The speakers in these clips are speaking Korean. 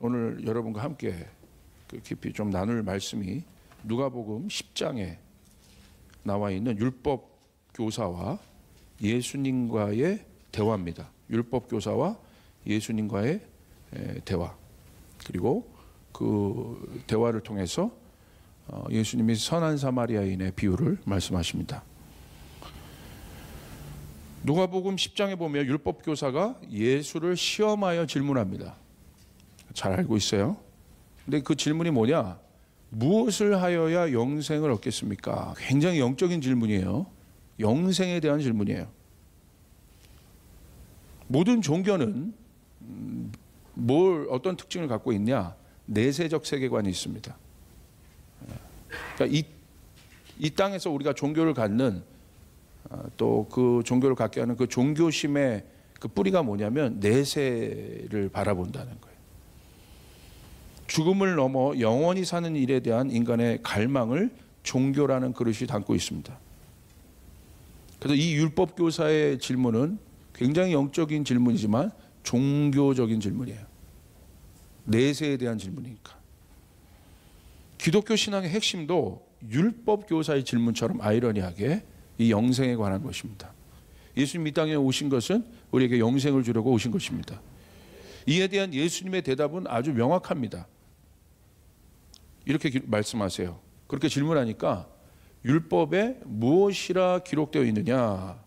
오늘 여러분과 함께 깊이 좀 나눌 말씀이 누가복음 10장에 나와 있는 율법 교사와 예수님과의 대화입니다. 율법 교사와 예수님과의 대화. 그리고 그 대화를 통해서 예수님이 선한 사마리아인의 비유를 말씀하십니다. 누가복음 10장에 보면 율법 교사가 예수를 시험하여 질문합니다. 잘 알고 있어요. 근데 그 질문이 뭐냐? 무엇을 하여야 영생을 얻겠습니까? 굉장히 영적인 질문이에요. 영생에 대한 질문이에요. 모든 종교는 어떤 특징을 갖고 있냐? 내세적 세계관이 있습니다. 그러니까 이 땅에서 우리가 종교를 갖는 또 그 종교를 갖게 하는 그 종교심의 그 뿌리가 뭐냐면 내세를 바라본다는 거예요. 죽음을 넘어 영원히 사는 일에 대한 인간의 갈망을 종교라는 그릇이 담고 있습니다. 그래서 이 율법 교사의 질문은 굉장히 영적인 질문이지만 종교적인 질문이에요. 내세에 대한 질문이니까. 기독교 신앙의 핵심도 율법 교사의 질문처럼 아이러니하게 이 영생에 관한 것입니다. 예수님 이 땅에 오신 것은 우리에게 영생을 주려고 오신 것입니다. 이에 대한 예수님의 대답은 아주 명확합니다. 이렇게 말씀하세요. 그렇게 질문하니까 율법에 무엇이라 기록되어 있느냐?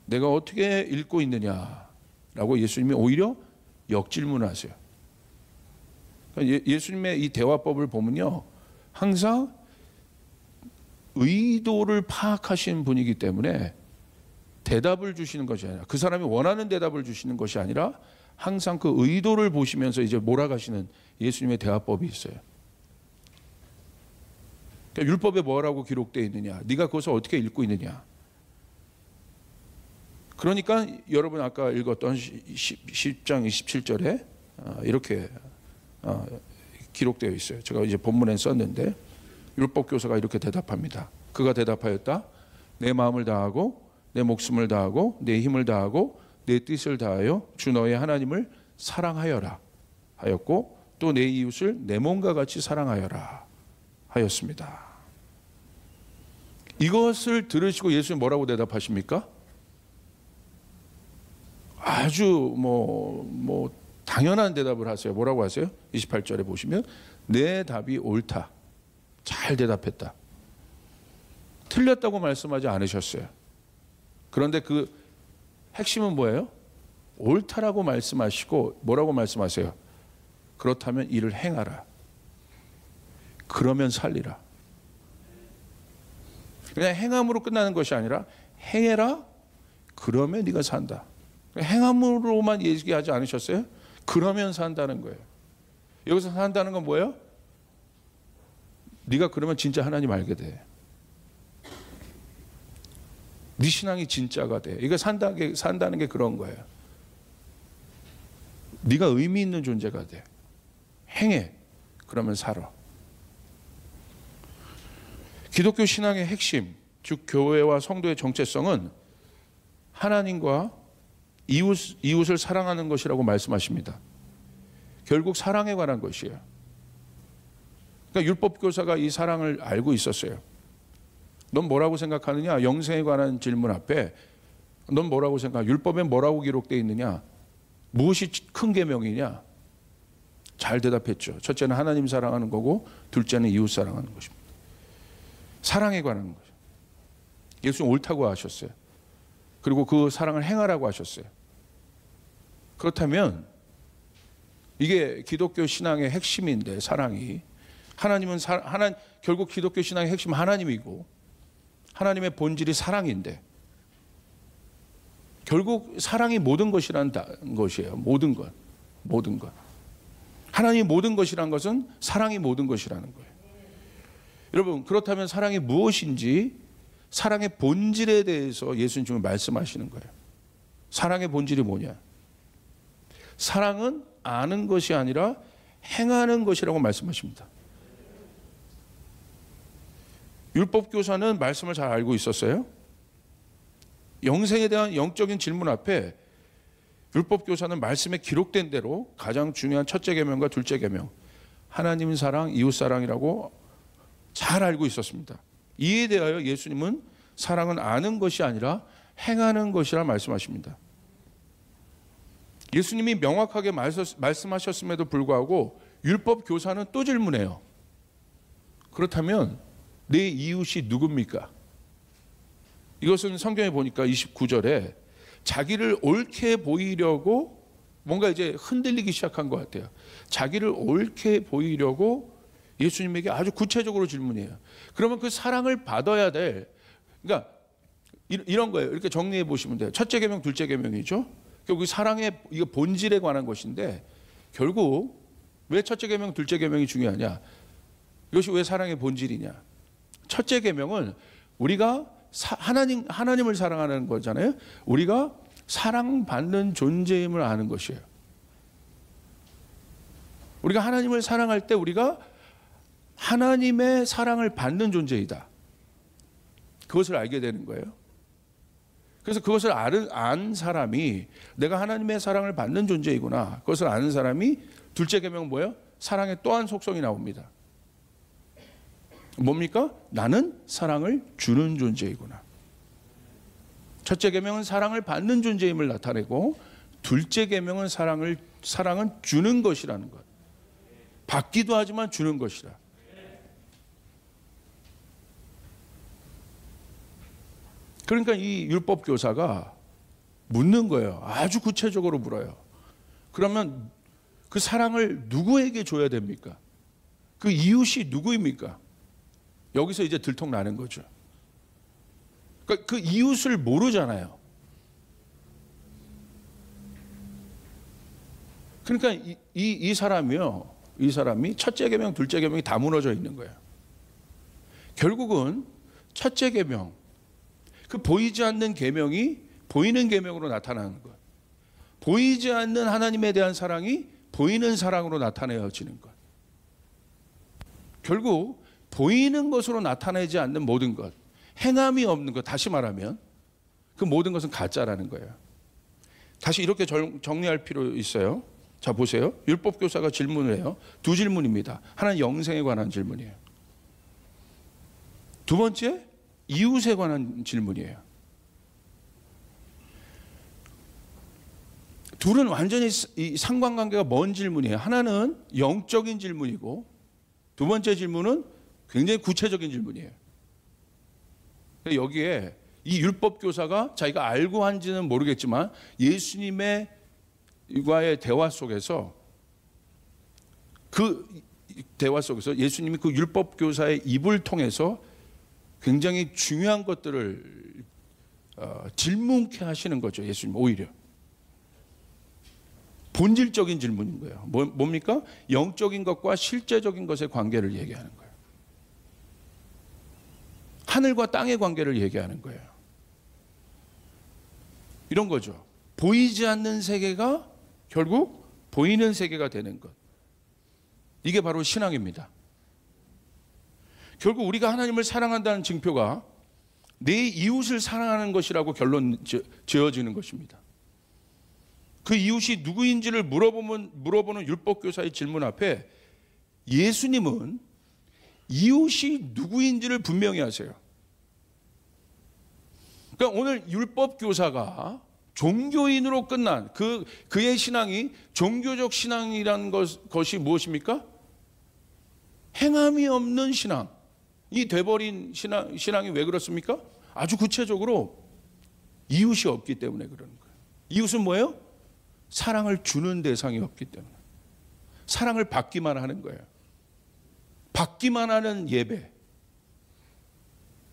내가 어떻게 읽고 있느냐라고 예수님이 오히려 역질문을 하세요. 예수님의 이 대화법을 보면요, 항상 의도를 파악하시는 분이기 때문에 대답을 주시는 것이 아니라, 그 사람이 원하는 대답을 주시는 것이 아니라 항상 그 의도를 보시면서 이제 몰아가시는 예수님의 대화법이 있어요. 그러니까 율법에 뭐라고 기록되어 있느냐, 네가 그것을 어떻게 읽고 있느냐. 그러니까 여러분 아까 읽었던 10장 27절에 이렇게 기록되어 있어요. 제가 이제 본문에 썼는데 율법 교사가 이렇게 대답합니다. 그가 대답하였다. 내 마음을 다하고 내 목숨을 다하고 내 힘을 다하고 내 뜻을 다하여 주 너의 하나님을 사랑하여라 하였고, 또 내 이웃을 내 몸과 같이 사랑하여라 하였습니다. 이것을 들으시고 예수님 뭐라고 대답하십니까? 아주 당연한 대답을 하세요. 뭐라고 하세요? 28절에 보시면 내 답이 옳다. 잘 대답했다. 틀렸다고 말씀하지 않으셨어요. 그런데 그 핵심은 뭐예요? 옳다라고 말씀하시고 뭐라고 말씀하세요? 그렇다면 이를 행하라. 그러면 살리라. 그냥 행함으로 끝나는 것이 아니라 행해라. 그러면 네가 산다. 행함으로만 얘기하지 않으셨어요? 그러면 산다는 거예요. 여기서 산다는 건 뭐예요? 네가 그러면 진짜 하나님 알게 돼. 네 신앙이 진짜가 돼. 이거 산다는 게 그런 거예요. 네가 의미 있는 존재가 돼. 행해. 그러면 살아. 기독교 신앙의 핵심, 즉 교회와 성도의 정체성은 하나님과 이웃을 사랑하는 것이라고 말씀하십니다. 결국 사랑에 관한 것이에요. 그러니까 율법 교사가 이 사랑을 알고 있었어요. 넌 뭐라고 생각하느냐? 영생에 관한 질문 앞에 넌 뭐라고 생각하냐? 율법에 뭐라고 기록되어 있느냐? 무엇이 큰 계명이냐? 잘 대답했죠. 첫째는 하나님 사랑하는 거고, 둘째는 이웃 사랑하는 것입니다. 사랑에 관한 거죠. 예수님 옳다고 하셨어요. 그리고 그 사랑을 행하라고 하셨어요. 그렇다면 이게 기독교 신앙의 핵심인데, 사랑이 하나님은 결국 기독교 신앙의 핵심은 하나님이고 하나님의 본질이 사랑인데, 결국 사랑이 모든 것이라는 것이에요. 모든 것. 하나님이 모든 것이라는 것은 사랑이 모든 것이라는 거예요. 여러분, 그렇다면 사랑이 무엇인지, 사랑의 본질에 대해서 예수님 지금 말씀하시는 거예요. 사랑의 본질이 뭐냐? 사랑은 아는 것이 아니라 행하는 것이라고 말씀하십니다. 율법 교사는 말씀을 잘 알고 있었어요. 영생에 대한 영적인 질문 앞에 율법 교사는 말씀에 기록된 대로 가장 중요한 첫째 계명과 둘째 계명, 하나님 사랑, 이웃 사랑이라고 잘 알고 있었습니다. 이에 대하여 예수님은 사랑은 아는 것이 아니라 행하는 것이라 말씀하십니다. 예수님이 명확하게 말씀하셨음에도 불구하고 율법 교사는 또 질문해요. 그렇다면 내 이웃이 누굽니까? 이것은 성경에 보니까 29절에 자기를 옳게 보이려고 뭔가 이제 흔들리기 시작한 것 같아요. 자기를 옳게 보이려고 예수님에게 아주 구체적으로 질문해요. 그러면 그 사랑을 받아야 될, 그러니까 이런 거예요. 이렇게 정리해 보시면 돼요. 첫째 계명, 둘째 계명이죠. 결국 사랑의 이거 본질에 관한 것인데, 결국 왜 첫째 계명, 둘째 계명이 중요하냐? 이것이 왜 사랑의 본질이냐? 첫째 계명은 우리가 하나님을 사랑하는 거잖아요. 우리가 사랑받는 존재임을 아는 것이에요. 우리가 하나님을 사랑할 때 우리가 하나님의 사랑을 받는 존재이다. 그것을 알게 되는 거예요. 그래서 그것을 안 사람이 내가 하나님의 사랑을 받는 존재이구나. 그것을 아는 사람이 둘째 계명은 뭐예요? 사랑의 또 한 속성이 나옵니다. 뭡니까? 나는 사랑을 주는 존재이구나. 첫째 계명은 사랑을 받는 존재임을 나타내고, 둘째 계명은 사랑은 주는 것이라는 것. 받기도 하지만 주는 것이라. 그러니까 이 율법 교사가 묻는 거예요. 아주 구체적으로 물어요. 그러면 그 사랑을 누구에게 줘야 됩니까? 그 이웃이 누구입니까? 여기서 이제 들통나는 거죠. 그러니까 그 이웃을 모르잖아요. 그러니까 이 사람이 첫째 계명, 둘째 계명이 다 무너져 있는 거예요. 결국은 첫째 계명, 그 보이지 않는 계명이 보이는 계명으로 나타나는 것. 보이지 않는 하나님에 대한 사랑이 보이는 사랑으로 나타내어지는 것. 결국 보이는 것으로 나타내지 않는 모든 것, 행함이 없는 것, 다시 말하면 그 모든 것은 가짜라는 거예요. 다시 이렇게 정리할 필요 있어요. 자, 보세요. 율법 교사가 질문을 해요. 두 질문입니다. 하나는 영생에 관한 질문이에요. 두 번째, 이웃에 관한 질문이에요. 둘은 완전히 이 상관관계가 먼 질문이에요. 하나는 영적인 질문이고, 두 번째 질문은 굉장히 구체적인 질문이에요. 여기에 이 율법 교사가 자기가 알고 한지는 모르겠지만 예수님의 과의 대화 속에서, 그 대화 속에서 예수님이 그 율법 교사의 입을 통해서 굉장히 중요한 것들을 질문케 하시는 거죠. 예수님 오히려 본질적인 질문인 거예요. 뭡니까? 영적인 것과 실제적인 것의 관계를 얘기하는 거예요. 하늘과 땅의 관계를 얘기하는 거예요. 이런 거죠. 보이지 않는 세계가 결국 보이는 세계가 되는 것. 이게 바로 신앙입니다. 결국 우리가 하나님을 사랑한다는 증표가 내 이웃을 사랑하는 것이라고 결론 지어지는 것입니다. 그 이웃이 누구인지를 물어보는 율법교사의 질문 앞에 예수님은 이웃이 누구인지를 분명히 하세요. 그러니까 오늘 율법교사가 종교인으로 끝난 그의 신앙이 종교적 신앙이라는 것이 무엇입니까? 행함이 없는 신앙이 돼버린 신앙이 왜 그렇습니까? 아주 구체적으로 이웃이 없기 때문에 그러는 거예요. 이웃은 뭐예요? 사랑을 주는 대상이 없기 때문에. 사랑을 받기만 하는 거예요. 받기만 하는 예배,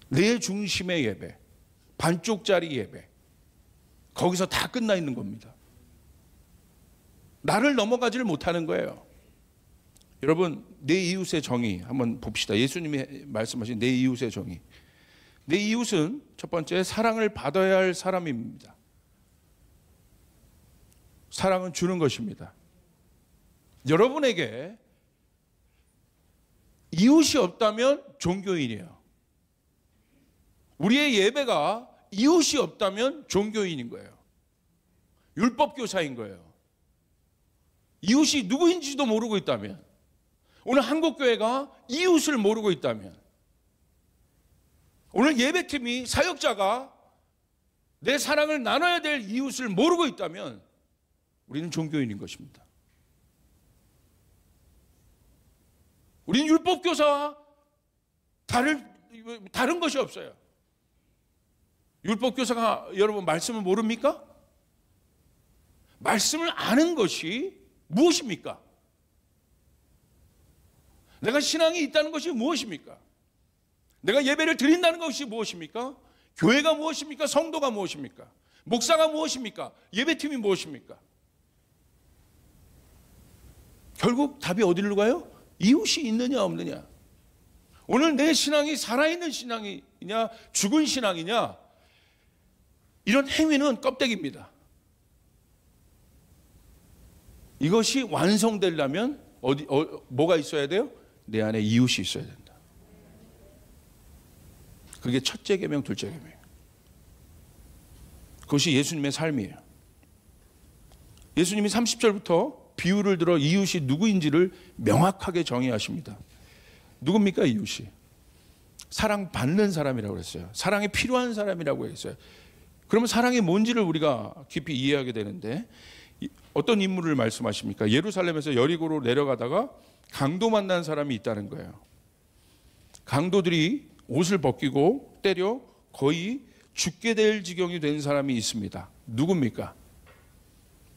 내 중심의 예배, 반쪽짜리 예배, 거기서 다 끝나 있는 겁니다. 나를 넘어가지를 못하는 거예요. 여러분, 내 이웃의 정의 한번 봅시다. 예수님이 말씀하신 내 이웃의 정의. 내 이웃은 첫 번째 사랑을 받아야 할 사람입니다. 사랑은 주는 것입니다. 여러분에게 이웃이 없다면 종교인이에요. 우리의 예배가 이웃이 없다면 종교인인 거예요. 율법 교사인 거예요. 이웃이 누구인지도 모르고 있다면, 오늘 한국교회가 이웃을 모르고 있다면, 오늘 예배팀이 사역자가 내 사랑을 나눠야 될 이웃을 모르고 있다면 우리는 종교인인 것입니다. 우리는 율법교사와 다른 것이 없어요. 율법교사가 여러분 말씀을 모릅니까? 말씀을 아는 것이 무엇입니까? 내가 신앙이 있다는 것이 무엇입니까? 내가 예배를 드린다는 것이 무엇입니까? 교회가 무엇입니까? 성도가 무엇입니까? 목사가 무엇입니까? 예배팀이 무엇입니까? 결국 답이 어디로 가요? 이웃이 있느냐 없느냐. 오늘 내 신앙이 살아있는 신앙이냐 죽은 신앙이냐, 이런 행위는 껍데기입니다. 이것이 완성되려면 뭐가 있어야 돼요? 내 안에 이웃이 있어야 된다. 그게 첫째 계명, 둘째 계명. 그것이 예수님의 삶이에요. 예수님이 30절부터 비유를 들어 이웃이 누구인지를 명확하게 정의하십니다. 누굽니까 이웃이? 사랑받는 사람이라고 그랬어요. 사랑이 필요한 사람이라고 했어요. 그러면 사랑이 뭔지를 우리가 깊이 이해하게 되는데, 어떤 인물을 말씀하십니까? 예루살렘에서 여리고로 내려가다가 강도 만난 사람이 있다는 거예요. 강도들이 옷을 벗기고 때려 거의 죽게 될 지경이 된 사람이 있습니다. 누굽니까?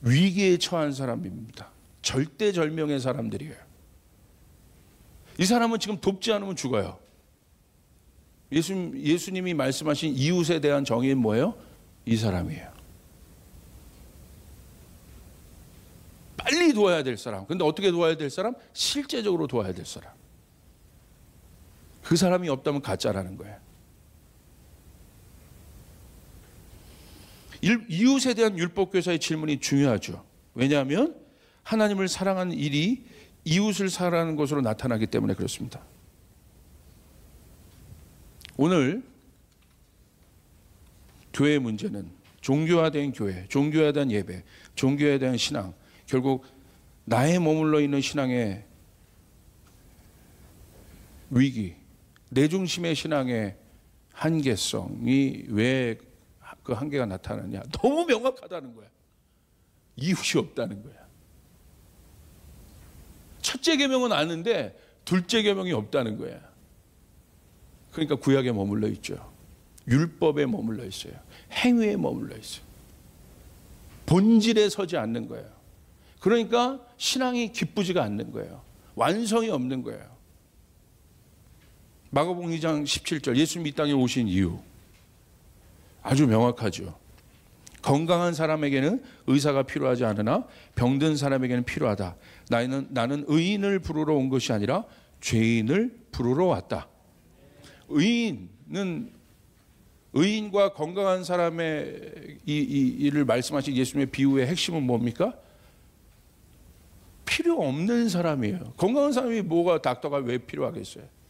위기에 처한 사람입니다. 절대절명의 사람들이에요. 이 사람은 지금 돕지 않으면 죽어요. 예수님이 말씀하신 이웃에 대한 정의는 뭐예요? 이 사람이에요. 빨리 도와야 될 사람. 근데 어떻게 도와야 될 사람? 실제적으로 도와야 될 사람. 그 사람이 없다면 가짜라는 거예요. 이웃에 대한 율법교사의 질문이 중요하죠. 왜냐하면 하나님을 사랑하는 일이 이웃을 사랑하는 것으로 나타나기 때문에 그렇습니다. 오늘 교회의 문제는 종교화된 교회, 종교화된 예배, 종교에 대한 신앙, 결국 나에 머물러 있는 신앙의 위기, 내 중심의 신앙의 한계성이 왜 그 한계가 나타나냐? 너무 명확하다는 거야. 이웃이 없다는 거야. 첫째 계명은 아는데 둘째 계명이 없다는 거야. 그러니까 구약에 머물러 있죠. 율법에 머물러 있어요. 행위에 머물러 있어요. 본질에 서지 않는 거예요. 그러니까 신앙이 기쁘지가 않는 거예요. 완성이 없는 거예요. 마가복음 2장 17절, 예수님이 이 땅에 오신 이유 아주 명확하죠. 건강한 사람에게는 의사가 필요하지 않으나 병든 사람에게는 필요하다. 나는 의인을 부르러 온 것이 아니라 죄인을 부르러 왔다. 의인과 건강한 사람의 이를 말씀하신 예수님의 비유의 핵심은 뭡니까? 필요 없는 사람이에요. 건강한 사람이 뭐가 닥터가 왜 필요하겠어요?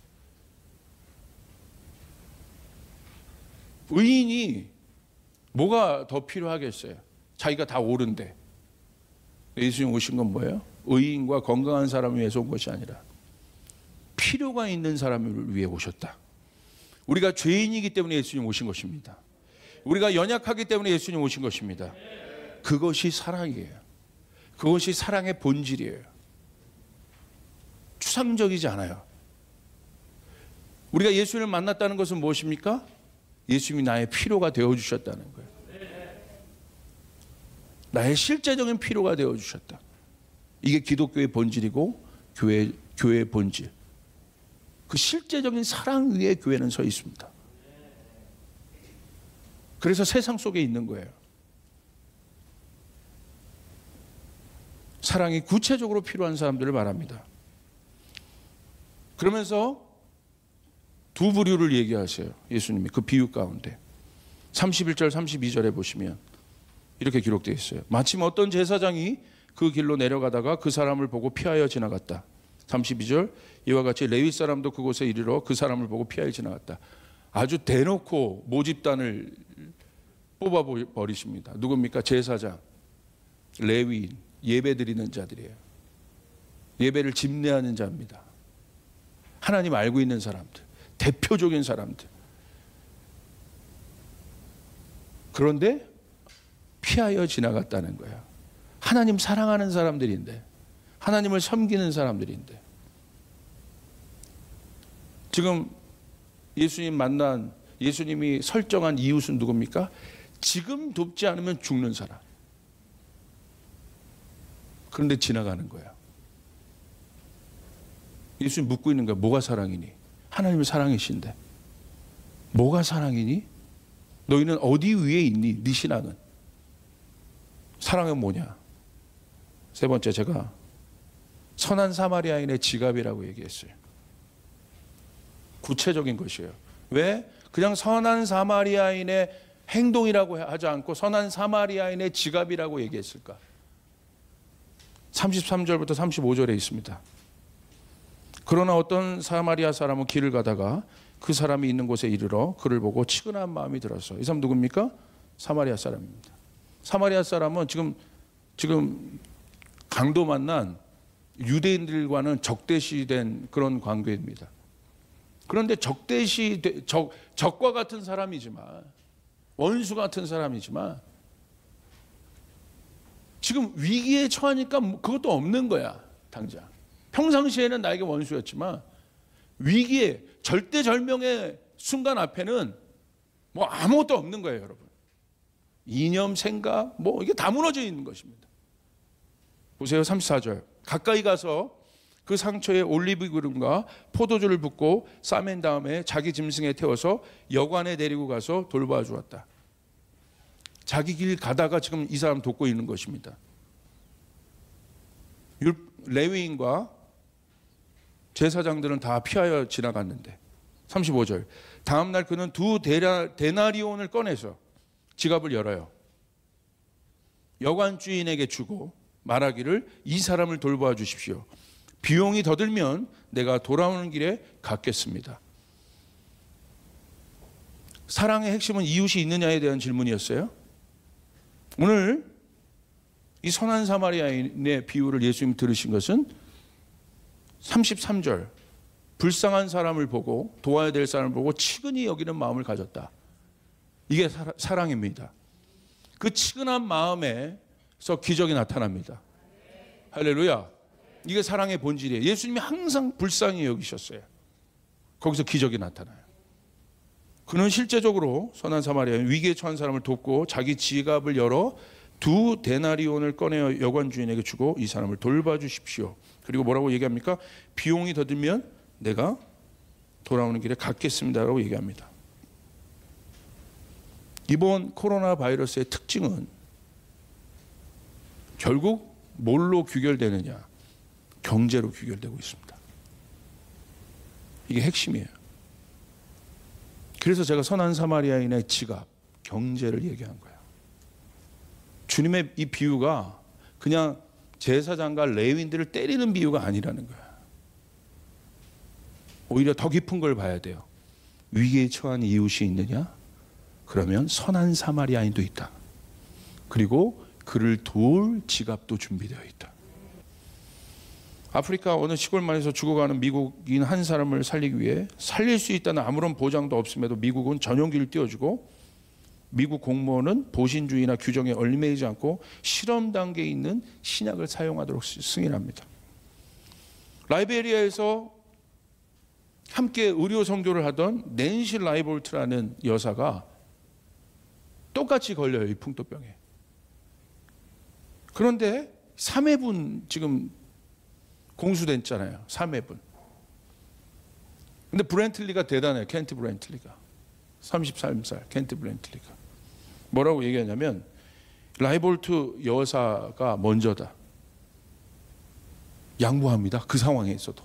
의인이 뭐가 더 필요하겠어요? 자기가 다 옳은데. 예수님 오신 건 뭐예요? 의인과 건강한 사람을 위해서 온 것이 아니라 필요가 있는 사람을 위해 오셨다. 우리가 죄인이기 때문에 예수님 오신 것입니다. 우리가 연약하기 때문에 예수님 오신 것입니다. 그것이 사랑이에요. 그것이 사랑의 본질이에요. 추상적이지 않아요. 우리가 예수님을 만났다는 것은 무엇입니까? 예수님이 나의 필요가 되어주셨다는 거예요. 나의 실제적인 필요가 되어주셨다. 이게 기독교의 본질이고 교회의 본질. 그 실제적인 사랑 위에 교회는 서 있습니다. 그래서 세상 속에 있는 거예요. 사랑이 구체적으로 필요한 사람들을 말합니다. 그러면서 두 부류를 얘기하세요. 예수님이 그 비유 가운데 31절 32절에 보시면 이렇게 기록되어 있어요. 마침 어떤 제사장이 그 길로 내려가다가 그 사람을 보고 피하여 지나갔다. 32절, 이와 같이 레위 사람도 그곳에 이르러 그 사람을 보고 피하여 지나갔다. 아주 대놓고 모집단을 뽑아버리십니다. 누굽니까? 제사장. 레위인, 예배 드리는 자들이에요. 예배를 집례하는 자입니다. 하나님 알고 있는 사람들, 대표적인 사람들. 그런데 피하여 지나갔다는 거예요. 하나님 사랑하는 사람들인데, 하나님을 섬기는 사람들인데. 지금 예수님 만난, 예수님이 설정한 이웃은 누굽니까? 지금 돕지 않으면 죽는 사람. 그런데 지나가는 거예요. 예수님 묻고 있는 거야. 뭐가 사랑이니? 하나님을 사랑이신데. 뭐가 사랑이니? 너희는 어디 위에 있니? 네 신앙은. 사랑은 뭐냐? 세 번째, 제가 선한 사마리아인의 지갑이라고 얘기했어요. 구체적인 것이에요. 왜? 그냥 선한 사마리아인의 행동이라고 하지 않고 선한 사마리아인의 지갑이라고 얘기했을까? 33절부터 35절에 있습니다. 그러나 어떤 사마리아 사람은 길을 가다가 그 사람이 있는 곳에 이르러 그를 보고 치근한 마음이 들었어. 이 사람 누굽니까? 사마리아 사람입니다. 사마리아 사람은 지금 강도 만난 유대인들과는 적대시된 그런 관계입니다. 그런데 적과 같은 사람이지만, 원수 같은 사람이지만, 지금 위기에 처하니까 그것도 없는 거야, 당장. 평상시에는 나에게 원수였지만, 위기에, 절대절명의 순간 앞에는 뭐 아무것도 없는 거예요, 여러분. 이념, 생각, 이게 다 무너져 있는 것입니다. 보세요, 34절. 가까이 가서 그 상처에 올리브 기름과 포도주를 붓고 싸맨 다음에 자기 짐승에 태워서 여관에 데리고 가서 돌봐 주었다. 자기 길 가다가 지금 이 사람 돕고 있는 것입니다. 레위인과 제사장들은 다 피하여 지나갔는데 35절. 다음날 그는 두 데나리온을 꺼내서 지갑을 열어요. 여관 주인에게 주고 말하기를 이 사람을 돌보아 주십시오. 비용이 더 들면 내가 돌아오는 길에 갚겠습니다. 사랑의 핵심은 이웃이 있느냐에 대한 질문이었어요. 오늘 이 선한 사마리아인의 비유를 예수님이 들으신 것은 33절. 불쌍한 사람을 보고 도와야 될 사람을 보고 치근히 여기는 마음을 가졌다. 이게 사랑입니다. 그 치근한 마음에서 기적이 나타납니다. 할렐루야. 이게 사랑의 본질이에요. 예수님이 항상 불쌍히 여기셨어요. 거기서 기적이 나타나요. 그는 실제적으로 선한 사마리아인 위기에 처한 사람을 돕고 자기 지갑을 열어 두 데나리온을 꺼내어 여관 주인에게 주고 이 사람을 돌봐 주십시오. 그리고 뭐라고 얘기합니까? 비용이 더 들면 내가 돌아오는 길에 갚겠습니다라고 얘기합니다. 이번 코로나 바이러스의 특징은 결국 뭘로 귀결되느냐? 경제로 귀결되고 있습니다. 이게 핵심이에요. 그래서 제가 선한 사마리아인의 지갑, 경제를 얘기한 거예요. 주님의 이 비유가 그냥 제사장과 레위인들을 때리는 비유가 아니라는 거예요. 오히려 더 깊은 걸 봐야 돼요. 위기에 처한 이웃이 있느냐? 그러면 선한 사마리아인도 있다. 그리고 그를 도울 지갑도 준비되어 있다. 아프리카 어느 시골마을에서 죽어가는 미국인 한 사람을 살리기 위해 살릴 수 있다는 아무런 보장도 없음에도 미국은 전용기를 띄워주고 미국 공무원은 보신주의나 규정에 얽매이지 않고 실험 단계에 있는 신약을 사용하도록 승인합니다. 라이베리아에서 함께 의료 선교를 하던 낸시 라이볼트라는 여사가 똑같이 걸려요, 이 풍토병에. 그런데 3회분 지금 공수됐잖아요. 3회분. 근데 브렌틀리가 대단해요. 켄트 브렌틀리가. 33살 켄트 브렌틀리가. 뭐라고 얘기하냐면 라이볼트 여사가 먼저다. 양보합니다. 그 상황에 있어도.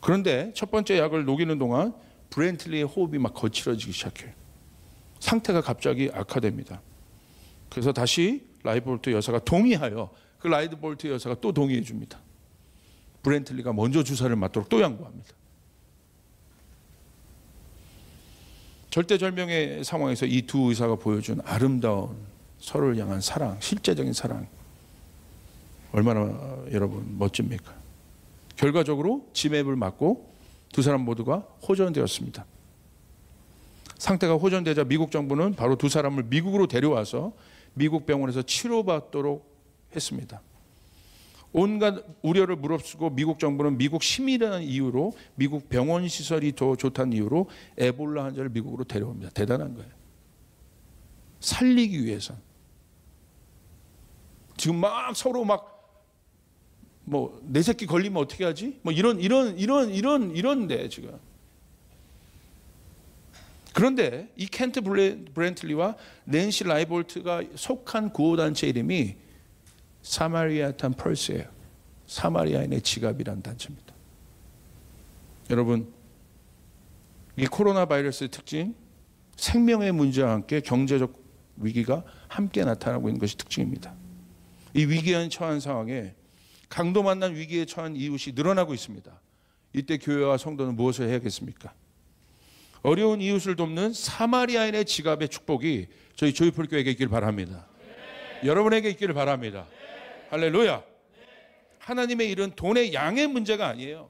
그런데 첫 번째 약을 녹이는 동안 브렌틀리의 호흡이 막 거칠어지기 시작해요. 상태가 갑자기 악화됩니다. 그래서 다시 라이볼트 여사가 동의하여 그 라이볼트 여사가 또 동의해 줍니다. 브렌틀리가 먼저 주사를 맞도록 또 양보합니다. 절대절명의 상황에서 이 두 의사가 보여준 아름다운 서로를 향한 사랑, 실제적인 사랑, 얼마나 여러분 멋집니까? 결과적으로 지맵을 맞고 두 사람 모두가 호전되었습니다. 상태가 호전되자 미국 정부는 바로 두 사람을 미국으로 데려와서 미국 병원에서 치료받도록 했습니다. 온갖 우려를 무릅쓰고 미국 정부는 미국 시민이라는 이유로, 미국 병원 시설이 더 좋다는 이유로 에볼라 환자를 미국으로 데려옵니다. 대단한 거예요. 살리기 위해서. 지금 막 서로 막 뭐 내 새끼 걸리면 어떻게 하지? 뭐 이런데 지금. 그런데 이 켄트 브렌틀리와 낸시 라이볼트가 속한 구호단체 이름이 사마리아탄 펄스예요. 사마리아인의 지갑이라는 단체입니다. 여러분, 이 코로나 바이러스의 특징, 생명의 문제와 함께 경제적 위기가 함께 나타나고 있는 것이 특징입니다. 이 위기에 처한 상황에 강도 만난 위기에 처한 이웃이 늘어나고 있습니다. 이때 교회와 성도는 무엇을 해야겠습니까? 어려운 이웃을 돕는 사마리아인의 지갑의 축복이 저희 조이풀 교회에게 있기를 바랍니다. 여러분에게 있기를 바랍니다. 할렐루야. 하나님의 일은 돈의 양의 문제가 아니에요.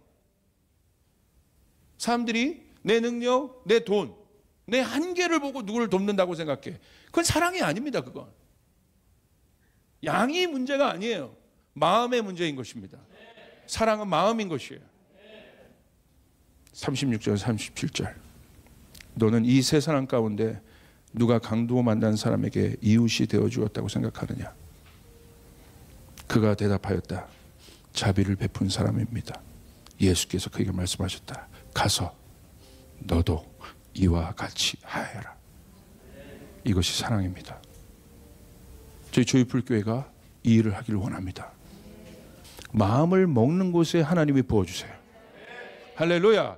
사람들이 내 능력, 내 돈, 내 한계를 보고 누구를 돕는다고 생각해. 그건 사랑이 아닙니다. 그건 양이 문제가 아니에요. 마음의 문제인 것입니다. 사랑은 마음인 것이에요. 36절 37절, 너는 이 세 사람 가운데 누가 강도 만난 사람에게 이웃이 되어 주었다고 생각하느냐? 그가 대답하였다. 자비를 베푼 사람입니다. 예수께서 그에게 말씀하셨다. 가서 너도 이와 같이 하여라. 이것이 사랑입니다. 저희 조이풀교회가 이 일을 하기를 원합니다. 마음을 먹는 곳에 하나님이 부어주세요. 할렐루야.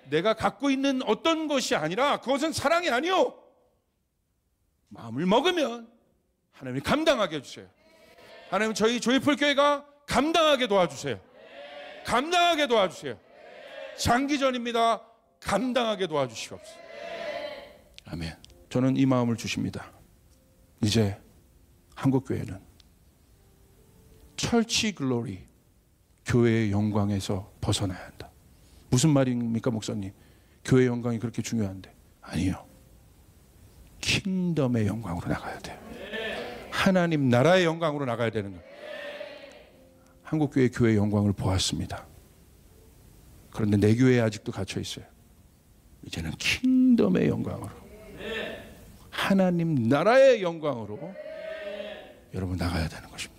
내가 갖고 있는 어떤 것이 아니라 그것은 사랑이 아니요, 마음을 먹으면 하나님이 감당하게 해주세요. 하나님, 저희 조이풀교회가 감당하게 도와주세요. 감당하게 도와주세요. 장기전입니다. 감당하게 도와주시옵소서. 아멘. 저는 이 마음을 주십니다. 이제 한국교회는 철치 글로리, 교회의 영광에서 벗어나야 한다. 무슨 말입니까, 목사님? 교회의 영광이 그렇게 중요한데. 아니요. 킹덤의 영광으로 나가야 돼요. 하나님 나라의 영광으로 나가야 되는 거예요. 한국교회 교회의 영광을 보았습니다. 그런데 내 교회에 아직도 갇혀 있어요. 이제는 킹덤의 영광으로, 하나님 나라의 영광으로 여러분 나가야 되는 것입니다.